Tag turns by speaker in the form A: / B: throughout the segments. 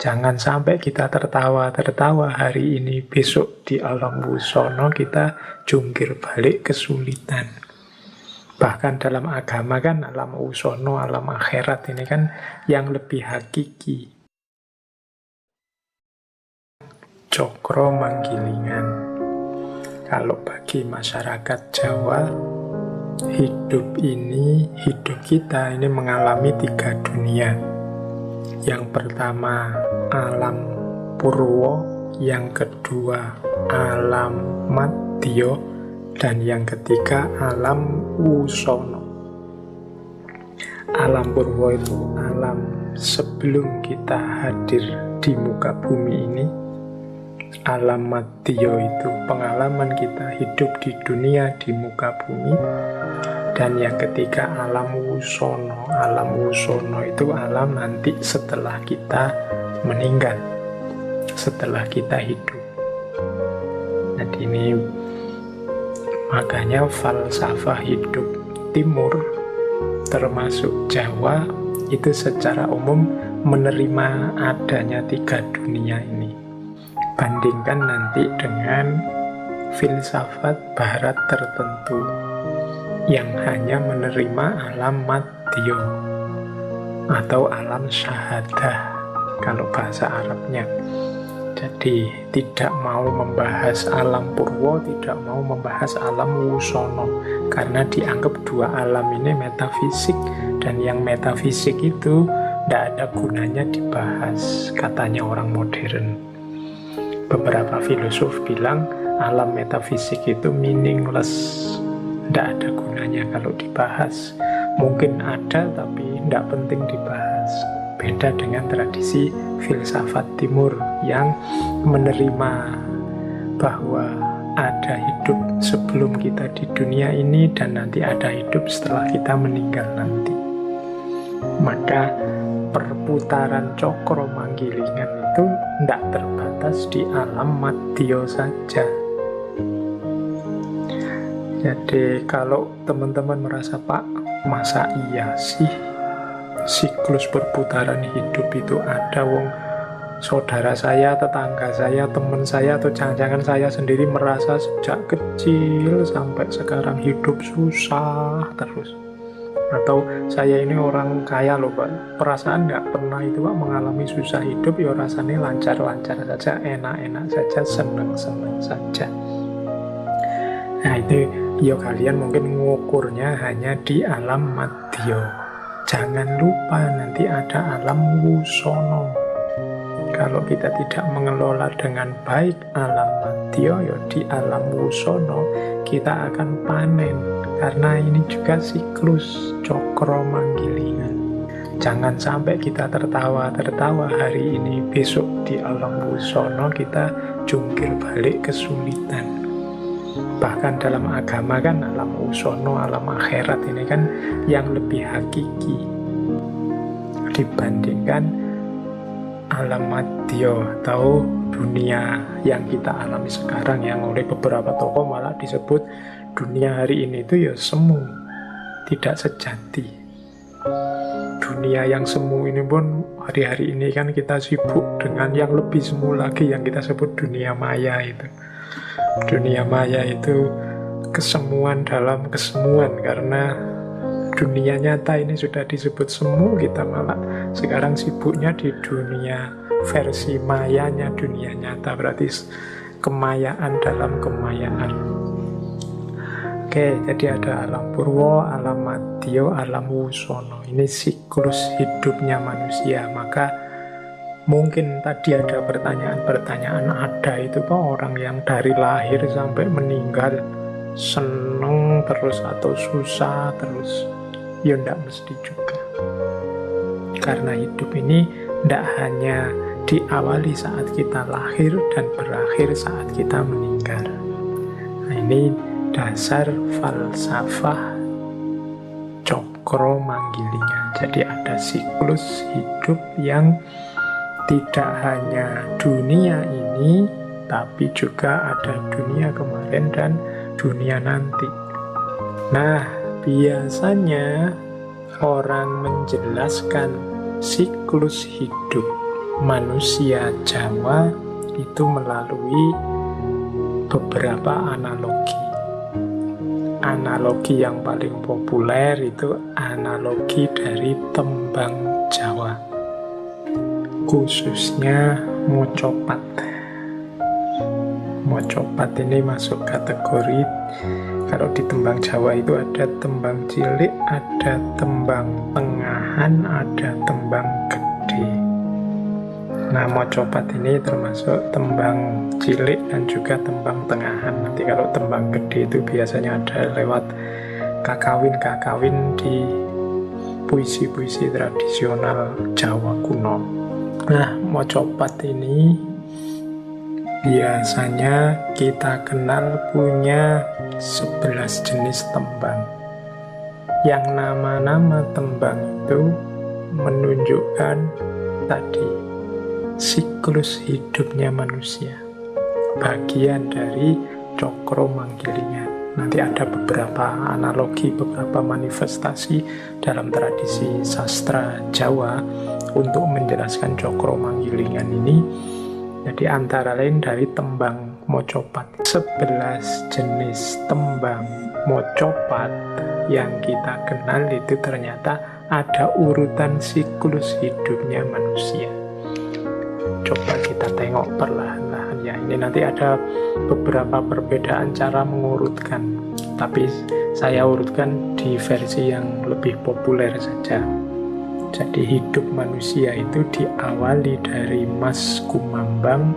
A: Jangan sampai kita tertawa-tertawa hari ini, besok di alam wusono kita jungkir balik kesulitan. Bahkan dalam agama kan alam wusono, alam akhirat ini kan yang lebih hakiki. Cokro Manggilingan. Kalau bagi masyarakat Jawa, hidup kita ini mengalami 3 dunia. Yang pertama alam purwo, yang kedua alam madya, dan yang ketiga alam wusono. Alam purwo itu alam sebelum kita hadir di muka bumi ini. Alam madya itu pengalaman kita hidup di dunia, di muka bumi. Dan yang ketiga alam wusono. Alam wusono itu alam nanti setelah kita meninggal, setelah kita hidup. Jadi ini makanya falsafah hidup timur termasuk Jawa itu secara umum menerima adanya 3 dunia ini. Bandingkan nanti dengan filsafat barat tertentu yang hanya menerima alam madya atau alam syahadah kalau bahasa Arabnya. Jadi tidak mau membahas alam purwo, tidak mau membahas alam wusono, karena dianggap 2 alam ini metafisik, dan yang metafisik itu tidak ada gunanya dibahas, katanya orang modern. Beberapa filosof bilang alam metafisik itu meaningless, tidak ada gunanya kalau dibahas. Mungkin ada tapi tidak penting dibahas. Beda dengan tradisi filsafat timur yang menerima bahwa ada hidup sebelum kita di dunia ini dan nanti ada hidup setelah kita meninggal nanti. Maka perputaran cokro manggilingan itu tidak terbatas di alam madya saja. Jadi kalau teman-teman merasa, Pak, masa iya sih siklus perputaran hidup itu ada, wong saudara saya, tetangga saya, teman saya, atau jangan-jangan saya sendiri merasa sejak kecil sampai sekarang hidup susah terus. Atau saya ini orang kaya loh, Pak, perasaan nggak pernah itu, Pak, mengalami susah hidup, ya rasanya lancar-lancar saja, enak-enak saja, senang-senang saja. Nah itu ya kalian mungkin mengukurnya hanya di alam madya. Jangan lupa nanti ada alam wusono. Kalau kita tidak mengelola dengan baik alam madya, ya di alam wusono kita akan panen. Karena ini juga siklus cokro manggilingan. Jangan sampai kita tertawa-tertawa hari ini, besok di alam wusono kita jungkir balik kesulitan. Bahkan dalam agama kan alam wusono, alam akhirat ini kan yang lebih hakiki dibandingkan alam madya atau dunia yang kita alami sekarang, yang oleh beberapa tokoh malah disebut dunia hari ini itu ya semu, tidak sejati. Dunia yang semu ini pun hari-hari ini kan kita sibuk dengan yang lebih semu lagi, yang kita sebut dunia maya itu. Dunia maya itu kesemuan dalam kesemuan, karena dunia nyata ini sudah disebut semu, kita malah sekarang sibuknya di dunia versi mayanya dunia nyata, berarti kemayaan dalam kemayaan. Oke, jadi ada alam purwo, alam madya, alam wusono. Ini siklus hidupnya manusia. Maka mungkin tadi ada pertanyaan-pertanyaan, ada itu kok orang yang dari lahir sampai meninggal seneng terus atau susah terus? Ya tidak mesti juga. Karena hidup ini tidak hanya diawali saat kita lahir dan berakhir saat kita meninggal. Nah ini dasar falsafah cokro manggilingan. Jadi ada siklus hidup yang tidak hanya dunia ini, tapi juga ada dunia kemarin dan dunia nanti. Nah, biasanya orang menjelaskan siklus hidup manusia Jawa itu melalui beberapa analogi. Analogi yang paling populer itu analogi dari tembang Jawa, khususnya mocopat. Mocopat ini masuk kategori, kalau di tembang Jawa itu ada tembang cilik, ada tembang tengahan, ada tembang gede. Nah, mocopat ini termasuk tembang cilik dan juga tembang tengahan. Nanti kalau tembang gede itu biasanya ada lewat kakawin-kakawin di puisi-puisi tradisional Jawa kuno. Nah, mocopat ini biasanya kita kenal punya 11 jenis tembang. Yang nama-nama tembang itu menunjukkan tadi siklus hidupnya manusia, bagian dari cokro manggilingan. Nanti ada beberapa analogi, beberapa manifestasi dalam tradisi sastra Jawa untuk menjelaskan cokro manggilingan ini. Jadi antara lain dari tembang mocopat. 11 jenis tembang mocopat yang kita kenal itu ternyata ada urutan siklus hidupnya manusia. Coba kita tengok perlahan-lahan ya. Ini nanti ada beberapa perbedaan cara mengurutkan, tapi saya urutkan di versi yang lebih populer saja. Jadi hidup manusia itu diawali dari Mas Kumambang,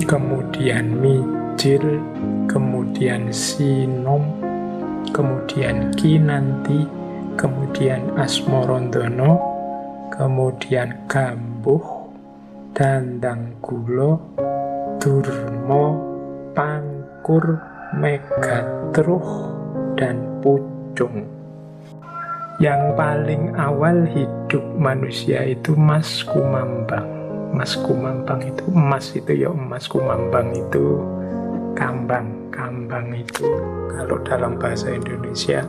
A: kemudian Mijil, kemudian Sinom, kemudian Kinanti, kemudian Asmorondono, kemudian Gambuh, Dandanggulo, Durmo, Pangkur, Megatruh, dan Pucung. Yang paling awal hidup manusia itu Mas Kumambang. Mas Kumambang itu emas, itu ya emas. Kumambang itu kambang. Kambang itu kalau dalam bahasa Indonesia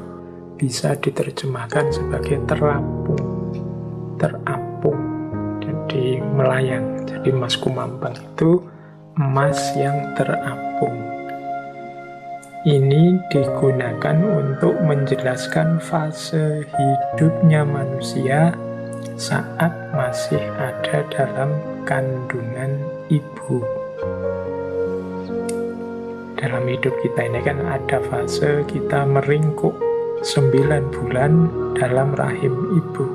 A: bisa diterjemahkan sebagai terapung. Terapung, jadi melayang. Jadi Mas Kumambang itu emas yang terapung. Ini digunakan untuk menjelaskan fase hidupnya manusia saat masih ada dalam kandungan ibu. Dalam hidup kita ini kan ada fase kita meringkuk 9 bulan dalam rahim ibu.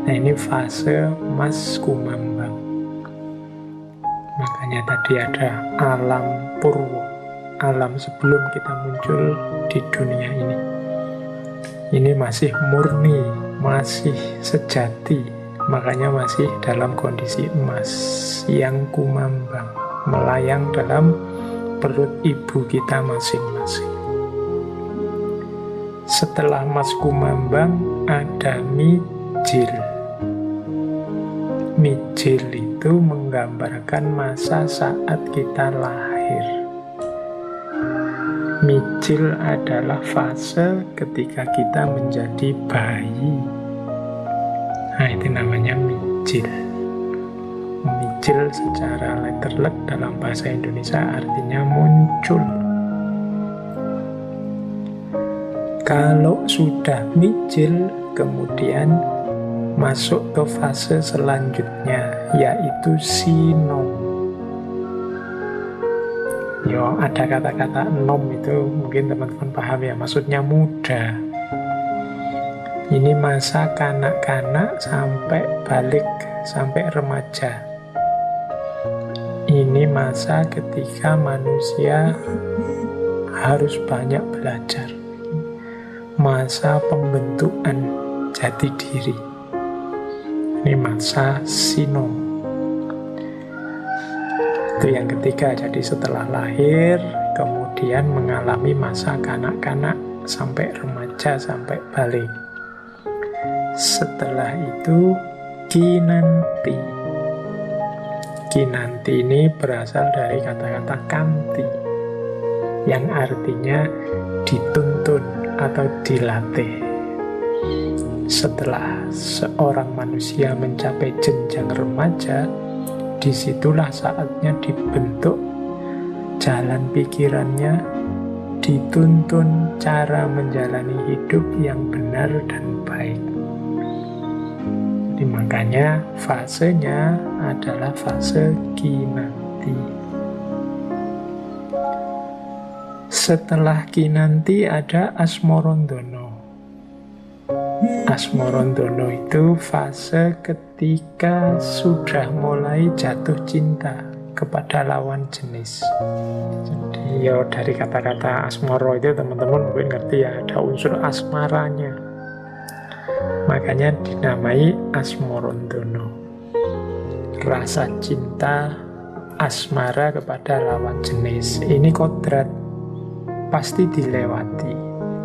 A: Nah, ini fase Mas Kumambang. Makanya tadi ada alam purwo, alam sebelum kita muncul di dunia ini. Ini masih murni, masih sejati, makanya masih dalam kondisi emas yang kumambang, melayang dalam perut ibu kita masing-masing. Setelah Mas Kumambang ada Mijil. Mijil itu menggambarkan masa saat kita lahir. Mijil adalah fase ketika kita menjadi bayi. Nah, itu namanya mijil. Mijil secara letterlek dalam bahasa Indonesia artinya muncul. Kalau sudah mijil, kemudian masuk ke fase selanjutnya, yaitu sinom. Yo, ada kata-kata nom itu mungkin teman-teman paham ya, maksudnya muda. Ini masa kanak-kanak sampai balik, sampai remaja. Ini masa ketika manusia harus banyak belajar. Masa pembentukan jati diri. Ini masa sinom. Itu yang ketiga. Jadi setelah lahir, kemudian mengalami masa kanak-kanak sampai remaja, sampai balik. Setelah itu kinanti. Kinanti ini berasal dari kata-kata kanti, yang artinya dituntun atau dilatih. Setelah seorang manusia mencapai jenjang remaja, disitulah saatnya dibentuk jalan pikirannya, dituntun cara menjalani hidup yang benar dan baik. Jadi makanya fasenya adalah fase kinanti. Setelah kinanti ada asmorondono. Asmorondono itu fase ketika sudah mulai jatuh cinta kepada lawan jenis. Jadi ya dari kata-kata asmoro itu teman-teman mungkin ngerti ya, ada unsur asmaranya. Makanya dinamai asmorondono. Rasa cinta asmara kepada lawan jenis. Ini kodrat, pasti dilewati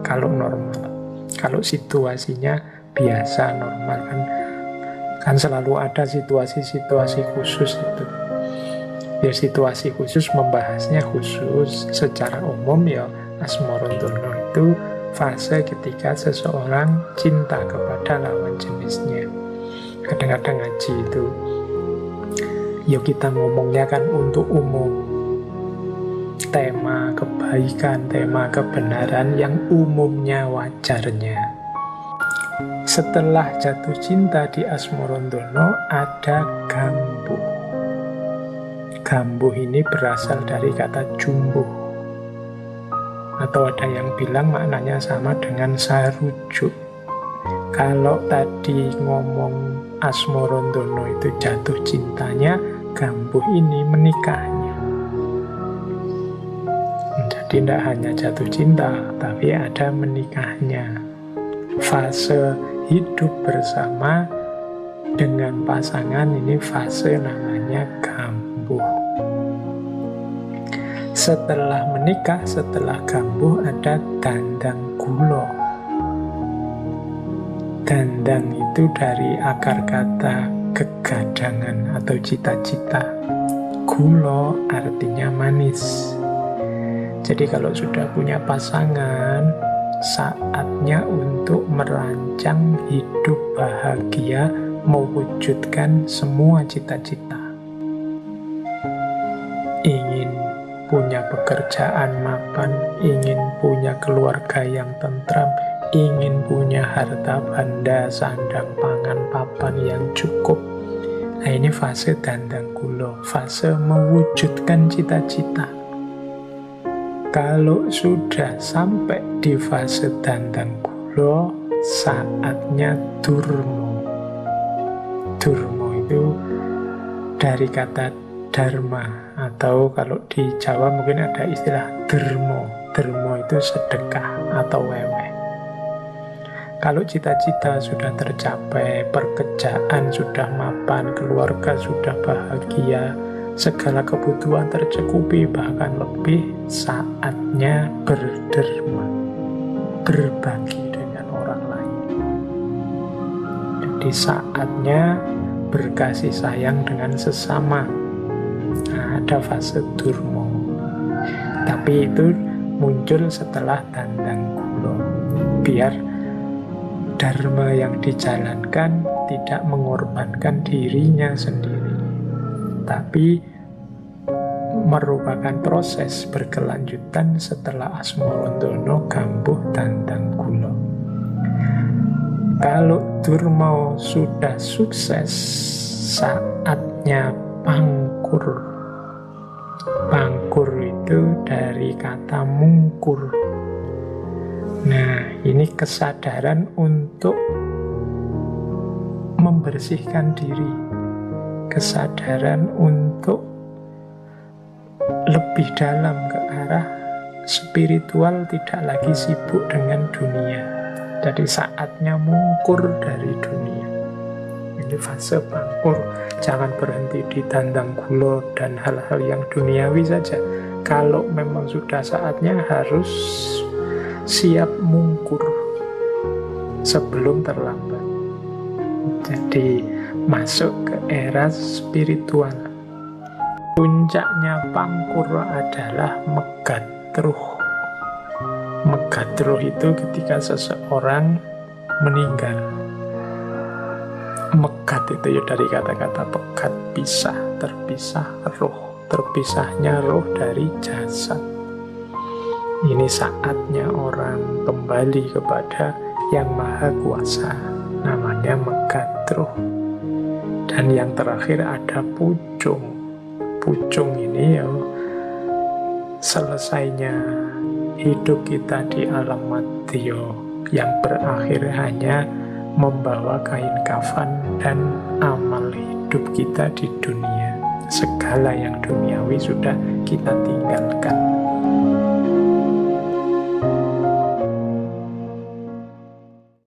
A: kalau normal. Kalau situasinya biasa normal kan selalu ada situasi-situasi khusus itu. Ya situasi khusus membahasnya khusus, secara umum ya asmorondono itu fase ketika seseorang cinta kepada lawan jenisnya. Kadang-kadang ngaji itu ya kita ngomongnya kan untuk umum, tema kebaikan, tema kebenaran yang umumnya wajarnya. Setelah jatuh cinta di asmorondono ada gambuh. Gambuh ini berasal dari kata jumbuh, atau ada yang bilang maknanya sama dengan sarujuk. Kalau tadi ngomong asmorondono itu jatuh cintanya, gambuh ini menikahnya. Jadi tidak hanya jatuh cinta, tapi ada menikahnya. Fase hidup bersama dengan pasangan ini fase namanya gambuh. Setelah menikah, setelah gambuh ada dandang gulo. Dandang itu dari akar kata kegadangan atau cita-cita. Gulo artinya manis. Jadi kalau sudah punya pasangan, saatnya untuk merancang hidup bahagia, mewujudkan semua cita-cita. Ingin punya pekerjaan mapan, ingin punya keluarga yang tentram, ingin punya harta benda, sandang pangan papan yang cukup. Nah ini fase dandang gulo, fase mewujudkan cita-cita. Kalau sudah sampai di fase dandang gulo, saatnya durmo. Durmo itu dari kata dharma, atau kalau di Jawa mungkin ada istilah dermo. Dermo itu sedekah atau weweh. Kalau cita-cita sudah tercapai, pekerjaan sudah mapan, keluarga sudah bahagia, segala kebutuhan tercukupi, bahkan lebih, saatnya berderma, berbagi dengan orang lain. Jadi saatnya berkasih sayang dengan sesama. Nah, ada fase durmo. Tapi itu muncul setelah dandang gulo, biar dharma yang dijalankan tidak mengorbankan dirinya sendiri, tapi merupakan proses berkelanjutan setelah asmorondono, gambuh, dandang gulo. Kalau durmo sudah sukses, saatnya pangkur. Pangkur itu dari kata mungkur. Nah, ini kesadaran untuk membersihkan diri, kesadaran untuk lebih dalam ke arah spiritual, tidak lagi sibuk dengan dunia. Jadi saatnya mungkur dari dunia. Ini fase pangkur. Jangan berhenti di dandang gulo dan hal-hal yang duniawi saja. Kalau memang sudah saatnya, harus siap mungkur sebelum terlambat. Jadi masuk ke era spiritual. Puncaknya pangkur adalah megatruh. Megatruh itu ketika seseorang meninggal. pegat itu ya dari kata-kata pegat, pisah, terpisah roh, terpisahnya roh dari jasad. Ini saatnya orang kembali kepada Yang Maha Kuasa, namanya megat roh. Dan yang terakhir ada pucung. Pucung ini ya selesainya hidup kita di alam madya, yang berakhir hanya membawa kain kafan dan amal hidup kita di dunia. Segala yang duniawi sudah kita tinggalkan.